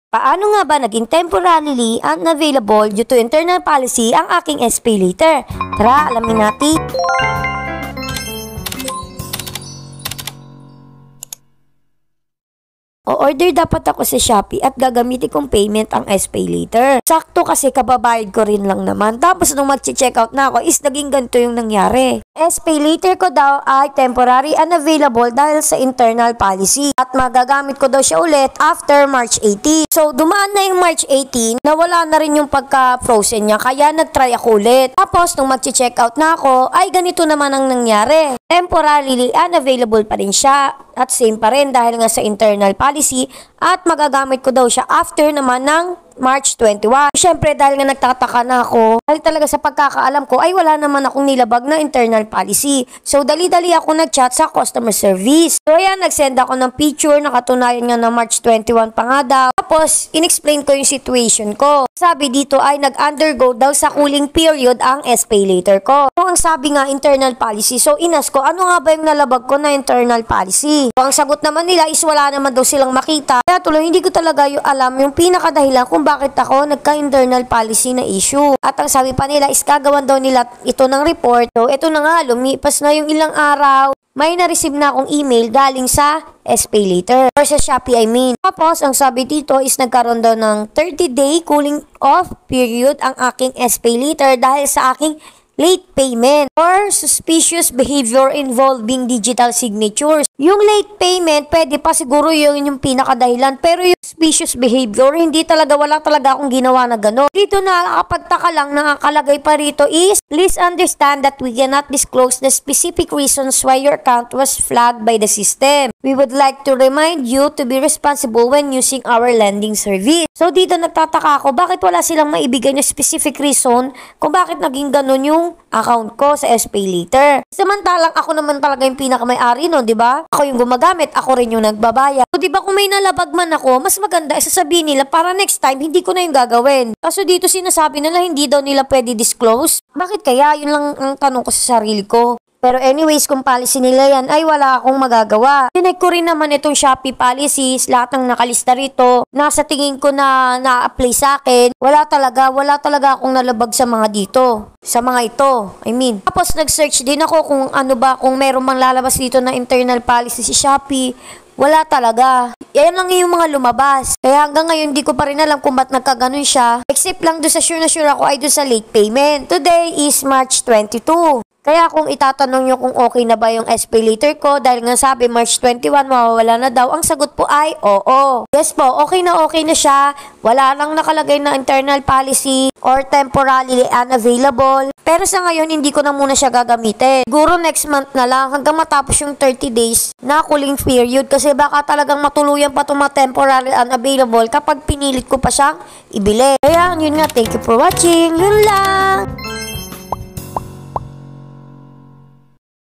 Paano nga ba naging temporarily unavailable due to internal policy ang aking SPayLater? Tara, alamin natin. O-order dapat ako sa Shopee at gagamitin kong payment ang SPayLater. Sakto kasi kababayad ko rin lang naman. Tapos nung mag-checkout na ako is naging ganito yung nangyari. SPayLater ko daw ay temporary unavailable dahil sa internal policy. At magagamit ko daw siya ulit after March 18. So dumaan na yung March 18, nawala na rin yung pagka-frozen niya. Kaya nag-try ako ulit. Tapos nung mag-checkout na ako ay ganito naman ang nangyari. Temporarily unavailable pa rin siya. At same pa rin dahil nga sa internal policy at magagamit ko daw siya after naman ng March 21. Siyempre dahil nga nagtataka na ako, dahil talaga sa pagkakaalam ko ay wala naman akong nilabag na internal policy. So dali-dali ako nag-chat sa customer service. So ayan, nag-send ako ng picture na katunayan nga na March 21 pa nga daw. Tapos in-explain ko yung situation ko. Sabi dito ay nag-undergo daw sa cooling period ang SPayLater ko. So ang sabi nga internal policy. So inas ko, ano nga ba yung nalabag ko na internal policy? So ang sagot naman nila is wala naman daw silang makita. Kaya tuloy hindi ko talaga yung alam yung pinakadahilan kung bakit ako nagka-internal policy na issue. At ang sabi pa nila is gagawan daw nila ito ng report. So ito na nga, lumipas na yung ilang araw. May na-receive na akong email galing sa SPayLater or sa Shopee I mean. Tapos ang sabi dito is nagkaroon daw ng 30-day cooling off period ang aking SPayLater dahil sa aking late payment or suspicious behavior involving digital signatures. Yung late payment, pwede pa siguro yung pinakadahilan. Pero yung suspicious behavior, hindi talaga, wala talaga akong ginawa na gano'n. Dito nakakapagtaka lang, nakakalagay pa rito is, please understand that we cannot disclose the specific reasons why your account was flagged by the system. We would like to remind you to be responsible when using our lending service. So dito nagtataka ako, bakit wala silang maibigay na specific reason kung bakit naging gano'n yung account ko sa SPayLater. Samantalang ako naman talaga yung pinakamay-ari no, di ba? Ako yung gumagamit, ako rin yung nagbabayad. So, di ba kung may nalabag man ako, mas maganda sasabihin nila para next time hindi ko na yung gagawin. Kaso dito sinasabi nila hindi daw nila pwede disclose. Bakit kaya? Yun lang ang tanong ko sa sarili ko. Pero anyways, kung policy nila yan, ay wala akong magagawa. Tinake ko rin naman itong Shopee policies, lahat ng nakalista rito. Nasa tingin ko na na-apply sa akin. Wala talaga akong nalabag sa mga dito. Sa mga ito, I mean. Tapos nag-search din ako kung ano ba, kung meron mang lalabas dito na internal policy si Shopee. Wala talaga. Yan lang yung mga lumabas. Kaya hanggang ngayon, di ko pa rin alam kung ba't nagkaganon siya. Except lang doon sa sure na sure ako ay doon sa late payment. Today is March 22. Kaya kung itatanong nyo kung okay na ba yung SPayLater ko, dahil nga sabi March 21 mawawala na daw, ang sagot po ay oo. Yes po, okay na siya. Wala lang nakalagay na internal policy or temporarily unavailable. Pero sa ngayon, hindi ko na muna siya gagamitin. Siguro next month na lang hanggang matapos yung 30 days na cooling period kasi baka talagang matuluyan pa itong mga temporary unavailable kapag pinilit ko pa siyang ibili. Kaya yun nga, thank you for watching. Yun lang!